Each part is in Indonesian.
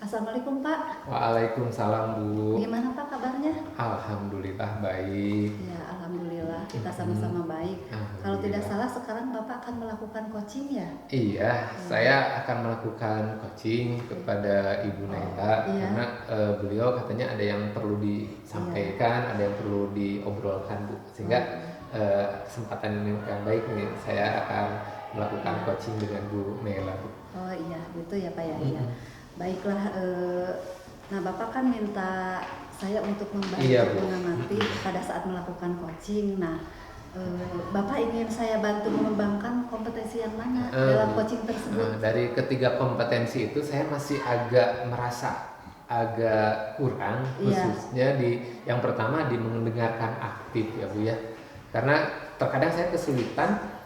Assalamualaikum Pak. Waalaikumsalam Bu. Gimana Pak kabarnya? Alhamdulillah baik. Ya, alhamdulillah kita Mm-mm. sama-sama baik. Kalau tidak Alhamdulillah. salah sekarang Bapak akan melakukan coaching ya? Iya, Ya. saya akan melakukan coaching kepada Ibu Oh, Naila karena iya. beliau katanya ada yang perlu Iya. disampaikan, ada yang perlu diobrolkan Bu. Oh, Sehingga kesempatan ini yang baik nih, saya akan melakukan iya. coaching dengan Bu Naila Bu. Oh iya, gitu ya Pak ya. Iya. Mm-mm. Baiklah. Nah Bapak kan minta saya untuk Iya membantu Bu. mengamati Mm-mm. pada saat melakukan coaching. Nah, Bapak ingin saya bantu mengembangkan kompetensi yang mana dalam Bu, coaching tersebut? dari ketiga kompetensi itu saya masih agak merasa agak kurang, Iya. khususnya di yang pertama di mendengarkan aktif ya Bu ya, karena terkadang saya kesulitan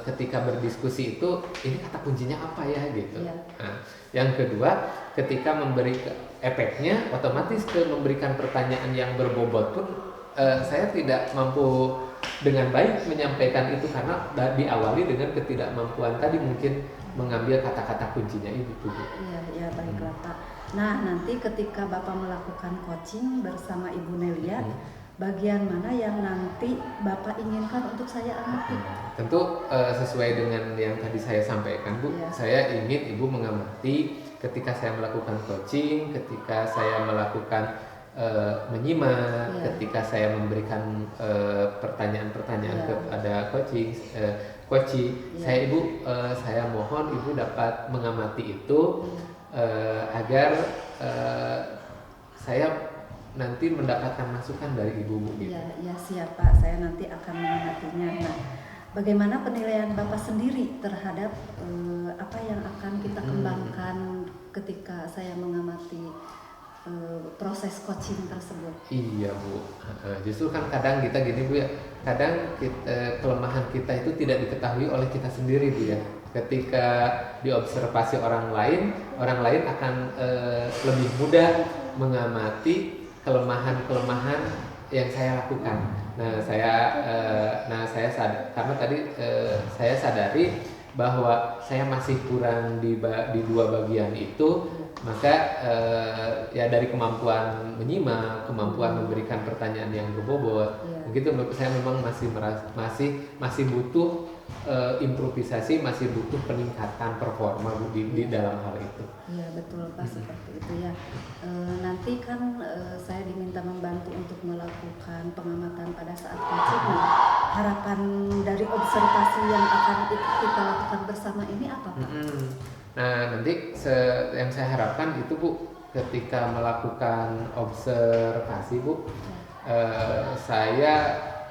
ketika berdiskusi itu ini kata kuncinya apa ya gitu. Iya. Nah, yang kedua ketika memberi efeknya otomatis ke memberikan pertanyaan yang berbobot pun saya tidak mampu dengan baik menyampaikan itu karena diawali dengan ketidakmampuan tadi mungkin mengambil kata-kata kuncinya itu Bu. Iya, ya baiklah Pak. Nah, nanti ketika Bapak melakukan coaching bersama Ibu Nelia, bagian mana yang nanti Bapak inginkan untuk saya amati? Tentu sesuai dengan yang tadi saya sampaikan Bu, Iya. saya ingin Ibu mengamati ketika saya melakukan coaching, ketika saya melakukan menyimak, Iya. ketika saya memberikan pertanyaan-pertanyaan Iya. kepada coaching, Iya. saya mohon Ibu dapat mengamati itu agar saya nanti mendapatkan masukan dari Ibu gitu. Iya, ya siap Pak. Saya nanti akan mengamatinya. Nah, bagaimana penilaian Bapak sendiri terhadap apa yang akan kita kembangkan ketika saya mengamati proses coaching tersebut? Iya Bu, justru kan kadang kita gini Bu ya, kadang kelemahan kita itu tidak diketahui oleh kita sendiri Bu ya. Ketika diobservasi orang lain akan lebih mudah mengamati kelemahan-kelemahan yang saya lakukan. Karena tadi saya sadari bahwa saya masih kurang di dua bagian itu, maka ya dari kemampuan menyimak, kemampuan memberikan pertanyaan yang berbobot, begitu menurut saya memang masih butuh improvisasi, masih butuh peningkatan performa di dalam hal itu. Iya betul Pak, seperti itu ya. Nanti kan saya diminta membantu untuk melakukan pengamatan pada saat coaching. Nah, harapan dari observasi yang akan kita lakukan bersama ini apa Pak? Nah nanti yang saya harapkan itu Bu, ketika melakukan observasi Bu,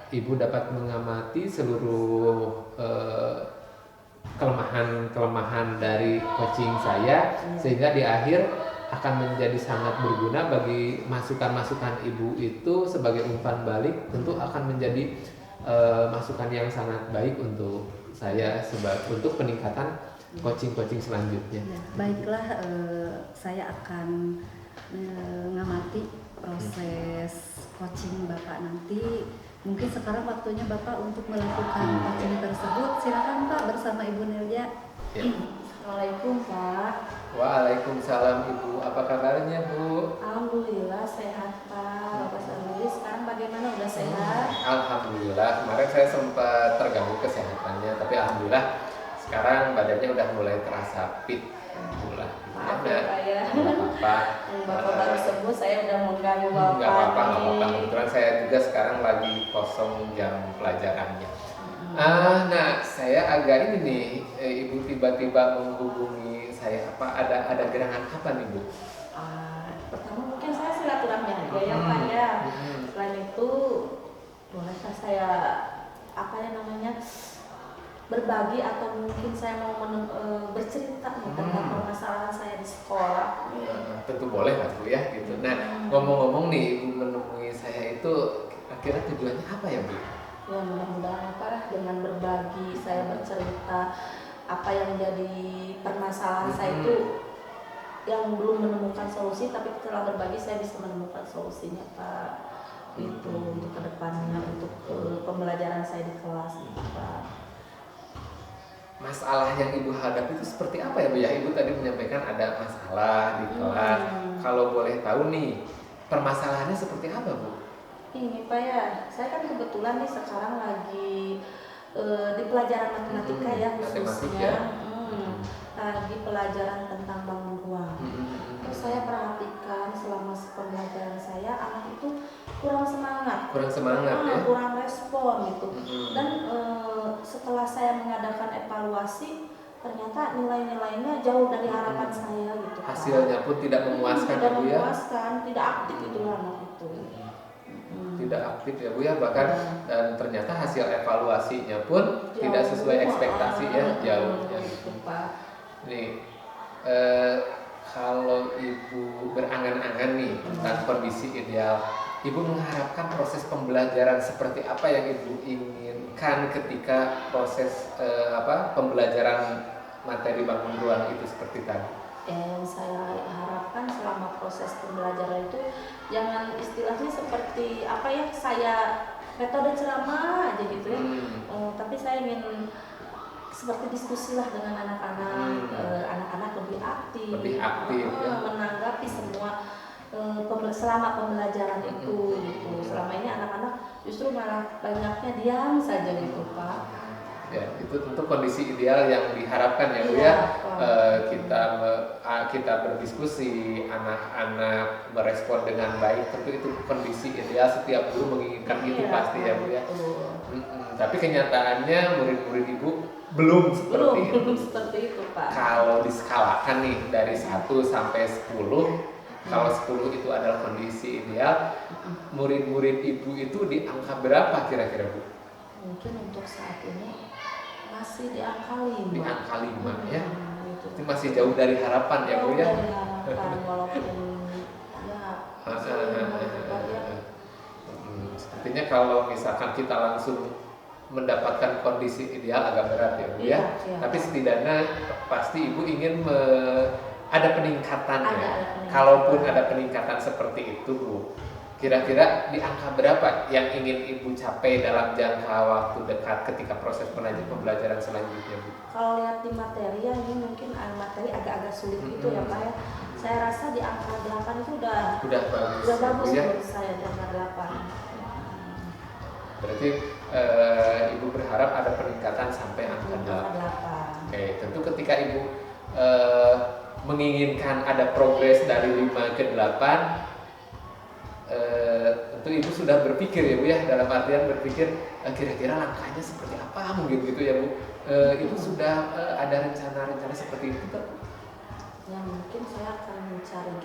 Ibu dapat mengamati seluruh kelemahan dari coaching saya, sehingga di akhir akan menjadi sangat berguna bagi masukan-masukan Ibu itu sebagai umpan balik, tentu akan menjadi masukan yang sangat baik untuk saya untuk peningkatan coaching selanjutnya. Ya, baiklah, saya akan mengamati proses coaching Bapak nanti. Mungkin sekarang waktunya Bapak untuk melakukan coaching tersebut. Silakan Pak bersama Ibu Nelia. Ya. Assalamualaikum Pak. Waalaikumsalam Ibu, apa kabarnya Bu? Alhamdulillah sehat Pak. Bapak sendiri sekarang bagaimana, udah sehat? Alhamdulillah, kemarin saya sempat terganggu kesehatannya, tapi alhamdulillah sekarang badannya udah mulai terasa fit. Alhamdulillah. Maaf ya Pak ya. Nggak apa-apa. Bapak baru sembuh, saya udah mengganggu Bapak. Nggak apa-apa. Kebetulan saya juga sekarang lagi kosong jam pelajarannya. Nah, saya agak ini nih, Ibu tiba-tiba menghubungi saya, ada gerangan apa nih Bu? Pertama mungkin saya silaturahmi aja ya Pak ya. Selain itu bolehkah saya berbagi atau mungkin saya mau bercerita tentang permasalahan saya di sekolah? Tentu boleh lah Bu ya gitu. Nah, ngomong-ngomong nih Ibu menemui saya itu kira-kira tujuannya apa ya Bu? Ya mudah-mudahan dengan berbagi, saya bercerita apa yang jadi permasalahan saya itu yang belum menemukan solusi, tapi setelah berbagi saya bisa menemukan solusinya Pak. Itu untuk kedepannya, untuk pembelajaran saya di kelas Pak. masalah yang ibu hadapi itu seperti apa ya Bu ya? Ibu tadi menyampaikan ada masalah di kelas. Kalau boleh tahu nih, permasalahannya seperti apa Bu? Ini Pak ya, saya kan kebetulan nih sekarang lagi di pelajaran matematika ya khususnya. Lagi pelajaran tentang bangun ruang. Terus saya perhatikan selama pembelajaran saya anak itu kurang semangat, ya? kurang respon gitu. Dan setelah saya mengadakan evaluasi, ternyata nilai-nilainya jauh dari harapan saya gitu. Hasilnya pun tidak memuaskan tidak Bu ya? memuaskan, tidak aktif itu anak itu. Tidak aktif ya Bu ya, bahkan dan ternyata hasil evaluasinya pun Jauh, tidak sesuai ekspektasi ya, jauhnya gitu Pak. Nih, kalau Ibu berangan-angan nih tentang kondisi ideal, Ibu mengharapkan proses pembelajaran seperti apa yang Ibu inginkan ketika proses pembelajaran materi bangun ruang itu seperti tadi? Yang saya harapkan selama proses pembelajaran itu jangan istilahnya seperti apa ya, saya metode ceramah aja gitu ya. Tapi saya ingin seperti diskusi lah dengan anak-anak, anak-anak lebih aktif ya? Menanggapi semua selama pembelajaran itu gitu. Selama ini anak-anak justru malah banyaknya diam saja gitu Pak. Ya, itu tentu kondisi ideal yang diharapkan ya Bu ya. Kita berdiskusi, anak-anak merespon dengan baik, tentu itu kondisi ideal, setiap guru menginginkan itu pasti ya Bu ya. Tapi kenyataannya murid-murid Ibu belum seperti itu Pak. Kalau diskalakan nih dari 1 sampai 10, kalau 10 itu adalah kondisi ideal, murid-murid Ibu itu di angka berapa kira-kira Bu? Mungkin untuk saat ini masih di angka 5. Di angka 5 ya? Itu masih jauh dari harapan ya Bu ya? Jauh dari harapan, walaupun sepertinya kalau misalkan kita langsung mendapatkan kondisi ideal agak berat ya Bu ya. Tapi setidaknya pasti Ibu ingin ada peningkatan ya. Kalaupun ada peningkatan seperti itu Bu, kira-kira di angka berapa yang ingin Ibu capai dalam jangka waktu dekat ketika proses pembelajaran selanjutnya Bu? Kalau lihat di materi ya, ini mungkin materi agak-agak sulit gitu ya Pak ya. Saya rasa di angka 8 itu udah bagus ya? Menurut saya di angka 8. Berarti Ibu berharap ada peningkatan sampai angka 8. Oke, tentu ketika Ibu menginginkan ada progres dari 5 ke 8, tentu Ibu sudah berpikir ya Bu ya, dalam artian berpikir kira-kira langkahnya seperti apa mungkin gitu ya Bu. Ibu sudah ada rencana-rencana seperti itu kan? Ya mungkin saya akan mencari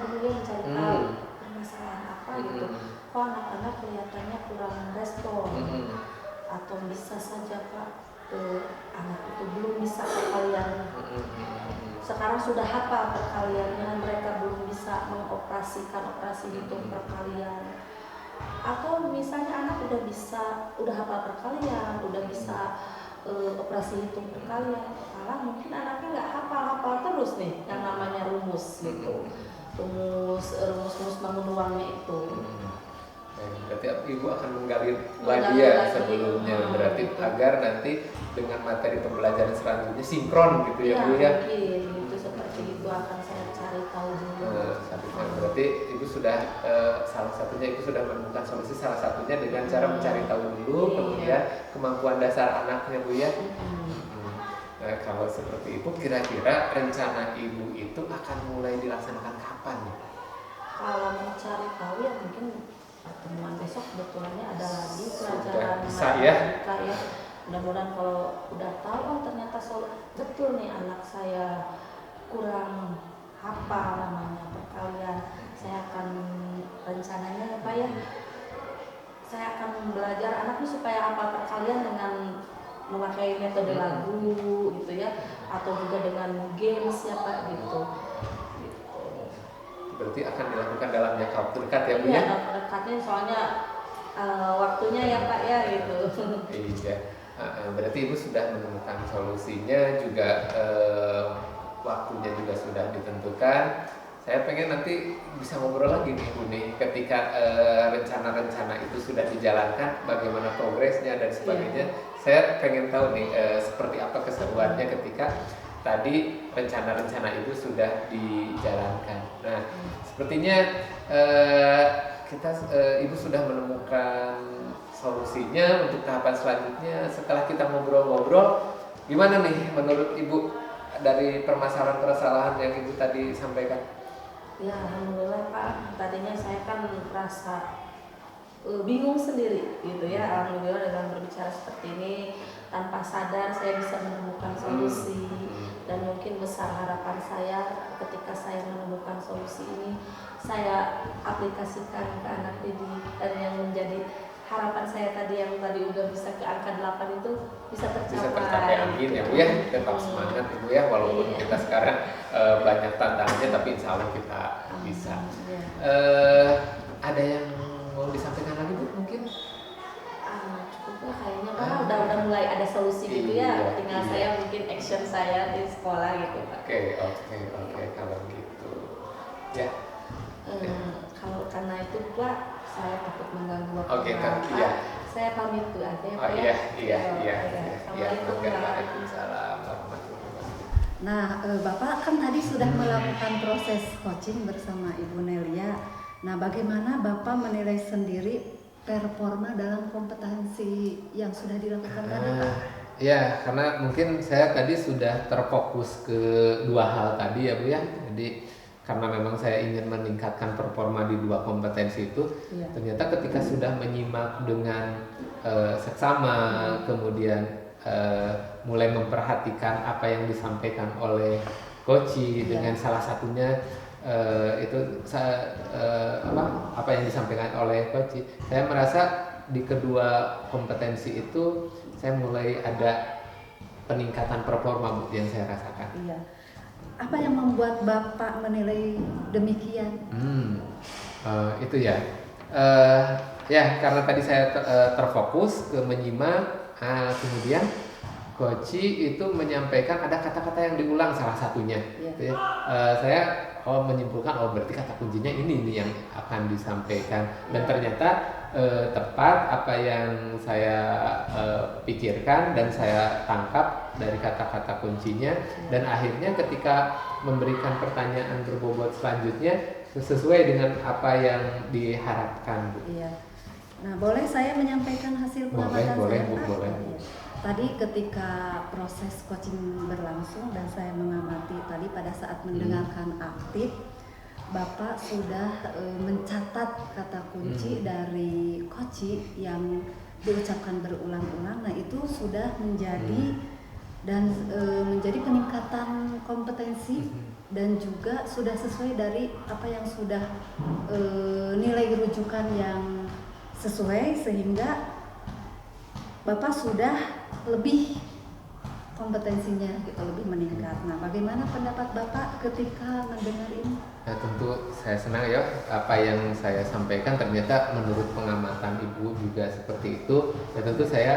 dulu ya, mencari tahu permasalahan apa gitu. Kok anak-anak kelihatannya kurang respon, atau bisa saja Pak anak itu belum bisa perkalian. Sekarang sudah hafal perkaliannya, mereka belum bisa mengoperasikan operasi hitung perkalian. Atau misalnya anak udah hafal perkalian, udah bisa operasi hitung perkalian, malah mungkin anaknya nggak hafal terus nih yang namanya rumus gitu, rumus bangun ruangnya itu. Berarti Ibu akan menggali lagi ya sebelumnya, berarti agar nanti dengan materi pembelajaran selanjutnya sinkron gitu ya Bu ya. Mungkin itu seperti itu akan saya cari tahu dulu. Berarti Ibu sudah salah satunya Ibu sudah menemukan solusi, salah satunya dengan cara mencari tahu dulu, kemudian kemampuan dasar anaknya Bu ya. Nah, kalau seperti itu kira-kira rencana Ibu itu akan mulai dilaksanakan kapan? Kalau mencari tahu ya mungkin pertemuan besok kebetulannya ada lagi pelajaran matematika ya. Mudah-mudahan kalau udah tahu ternyata betul nih anak saya kurang hafal namanya perkalian, saya akan rencananya ya Pak ya, saya akan belajar anaknya supaya hafal perkalian dengan memakai metode lagu gitu ya, atau juga dengan games ya Pak gitu. Berarti akan dilakukan dalam jangka waktu dekat ya Bu ya? Iya, dekatnya soalnya waktunya ya Pak ya gitu. Iya, berarti Ibu sudah menemukan solusinya juga, waktunya juga sudah ditentukan. Saya pengen nanti bisa ngobrol lagi nih Bu nih, ketika rencana-rencana itu sudah dijalankan, bagaimana progresnya dan sebagainya. saya pengen tahu nih seperti apa keseruannya ketika tadi rencana-rencana itu sudah dijalankan. Nah, sepertinya kita ibu sudah menemukan solusinya untuk tahapan selanjutnya. Setelah kita ngobrol-ngobrol, gimana nih menurut ibu dari permasalahan-permasalahan yang ibu tadi sampaikan? Ya, alhamdulillah Pak. Tadinya saya kan merasa bingung sendiri gitu ya. Alhamdulillah dengan berbicara seperti ini tanpa sadar saya bisa menemukan solusi. Dan mungkin besar harapan saya ketika saya menemukan solusi ini saya aplikasikan ke anak didik, dan yang menjadi harapan saya tadi yang tadi udah bisa ke angka 8 itu bisa tercapai. Amin ya Bu ya, tetap semangat Ibu ya, walaupun kita sekarang banyak tantangannya, tapi insya Allah kita bisa. Ada yang mau disampaikan lagi Bu mungkin? Cukup lah kayaknya Pak, udah mulai ada solusi gitu ya, tinggal saya mungkin action saya di sekolah gitu Pak. Oke, kalau gitu ya. Kalau karena itu Pak, saya takut mengganggu waktu Pak. Saya pamit tuh aja ya Pak. Iya. Assalamualaikum Waalaikumsalam warahmatullahi wabarakatuh. Nah, Bapak kan tadi sudah melakukan proses coaching bersama Ibu Nelia. Nah, bagaimana Bapak menilai sendiri performa dalam kompetensi yang sudah dilakukan tadi, Pak? Ya, karena mungkin saya tadi sudah terfokus ke dua hal tadi ya Bu ya. Jadi karena memang saya ingin meningkatkan performa di dua kompetensi itu, ternyata ketika sudah menyimak dengan seksama, kemudian mulai memperhatikan apa yang disampaikan oleh coach dengan salah satunya apa yang disampaikan oleh coach, saya merasa di kedua kompetensi itu saya mulai ada peningkatan performa Bu yang saya rasakan. Iya. Apa yang membuat Bapak menilai demikian? Itu ya. Ya karena tadi saya terfokus ke menyimak, kemudian coach itu menyampaikan ada kata-kata yang diulang salah satunya. Gitu ya. Saya menyimpulkan berarti kata kuncinya ini yang akan disampaikan, dan ternyata tepat apa yang saya pikirkan dan saya tangkap dari kata-kata kuncinya, dan akhirnya ketika memberikan pertanyaan berbobot selanjutnya sesuai dengan apa yang diharapkan Bu. Iya. Nah, boleh saya menyampaikan hasil pengamatan saya, Pak? Boleh. Tadi ketika proses coaching berlangsung dan saya mengamati tadi pada saat mendengarkan aktif, Bapak sudah mencatat kata kunci dari coach yang diucapkan berulang-ulang. Nah, itu sudah menjadi dan menjadi peningkatan kompetensi dan juga sudah sesuai dari apa yang sudah nilai rujukan yang sesuai, sehingga Bapak sudah lebih kompetensinya gitu, lebih meningkat. Nah, bagaimana pendapat Bapak ketika mendengar ini? Ya, tentu saya senang ya apa yang saya sampaikan ternyata menurut pengamatan Ibu juga seperti itu. Ya tentu saya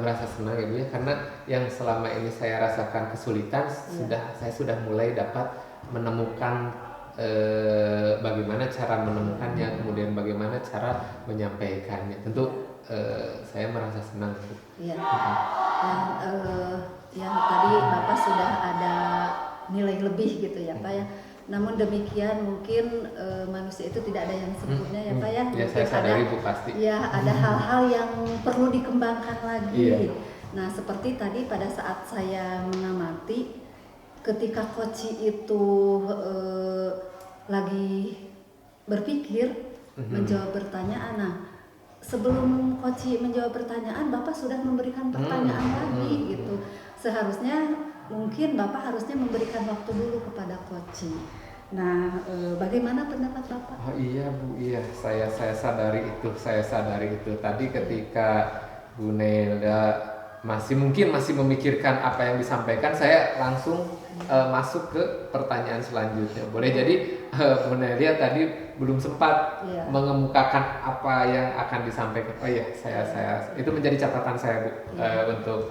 merasa senang ya Bu ya, karena yang selama ini saya rasakan kesulitan saya sudah mulai dapat menemukan bagaimana cara menemukannya, kemudian bagaimana cara menyampaikannya. Tentu saya merasa senang. Iya. Dan yang tadi Bapak sudah ada nilai lebih gitu ya Pak ya. Namun demikian mungkin manusia itu tidak ada yang sempurna ya Pak ya. Ya saya sadari Bu pasti. Ya ada hal-hal yang perlu dikembangkan lagi. Nah seperti tadi pada saat saya mengamati ketika coach itu lagi berpikir menjawab pertanyaan. Nah sebelum coach menjawab pertanyaan, Bapak sudah memberikan pertanyaan lagi gitu. Seharusnya mungkin Bapak harusnya memberikan waktu dulu kepada coach. Nah, bagaimana pendapat Bapak? Oh iya Bu, iya saya sadari itu. Tadi ketika Bu Nelia masih memikirkan apa yang disampaikan, saya langsung masuk ke pertanyaan selanjutnya. Boleh jadi Bu Nelia tadi belum sempat mengemukakan apa yang akan disampaikan. Oh iya, saya itu menjadi catatan saya Bu, untuk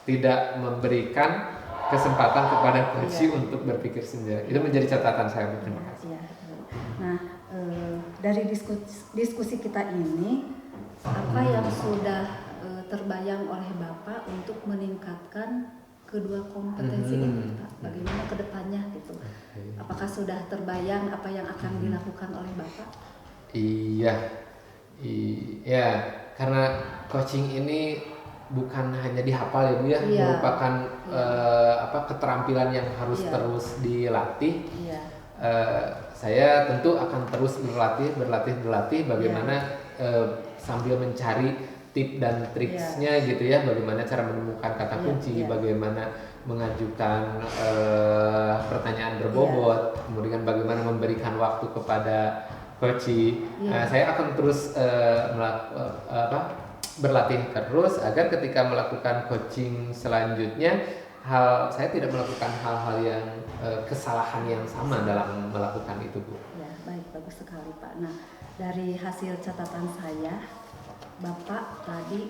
tidak memberikan kesempatan kepada coach untuk berpikir sendiri. Itu menjadi catatan saya Bu. Terima kasih. Nah, dari diskusi kita ini, apa yang sudah terbayang oleh Bapak untuk meningkatkan kedua kompetensi itu, Pak? Bagaimana kedepannya gitu? Apakah sudah terbayang apa yang akan dilakukan oleh Bapak? Iya, iya, karena coaching ini bukan hanya dihafal ya Bu ya, Iya. merupakan keterampilan yang harus Iya. terus dilatih. Iya. Saya tentu akan terus berlatih bagaimana sambil mencari tip dan triksnya gitu ya, bagaimana cara menemukan kata kunci, bagaimana mengajukan pertanyaan berbobot, kemudian bagaimana memberikan waktu kepada coach. Saya akan terus berlatih terus agar ketika melakukan coaching selanjutnya saya tidak melakukan hal-hal yang kesalahan yang sama dalam melakukan itu, Bu. Ya, baik, bagus sekali, Pak. Nah, dari hasil catatan saya, Bapak tadi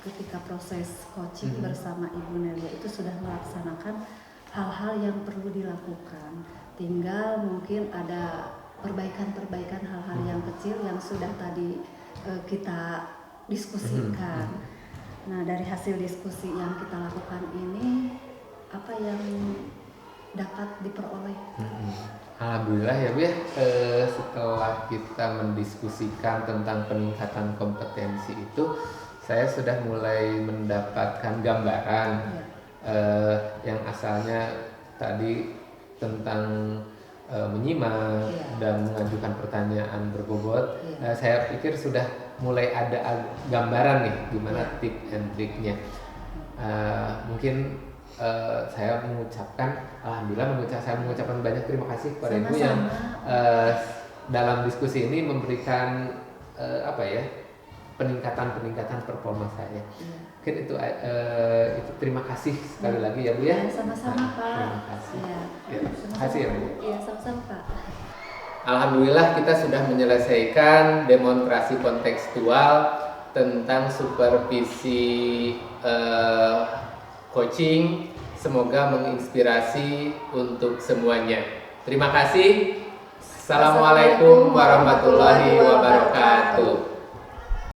ketika proses coaching bersama Ibu Nelia itu sudah melaksanakan hal-hal yang perlu dilakukan. Tinggal mungkin ada perbaikan-perbaikan hal-hal yang kecil yang sudah tadi kita diskusikan. Nah, dari hasil diskusi yang kita lakukan ini, apa yang dapat diperoleh? Alhamdulillah ya Bu ya, setelah kita mendiskusikan tentang peningkatan kompetensi itu, saya sudah mulai mendapatkan gambaran yang asalnya tadi tentang menyimak dan mengajukan pertanyaan berbobot. Saya pikir sudah mulai ada gambaran nih gimana tip and triknya. Mungkin saya mengucapkan saya mengucapkan banyak terima kasih kepada Ibu yang dalam diskusi ini memberikan peningkatan performa saya. Mungkin itu terima kasih sekali lagi ya Bu ya. Sama-sama Pak. Terima kasih. Terima kasih ya Bu. Iya, sama-sama Pak. Alhamdulillah kita sudah menyelesaikan demonstrasi kontekstual tentang supervisi coaching. Semoga menginspirasi untuk semuanya. Terima kasih. Assalamualaikum warahmatullahi wabarakatuh.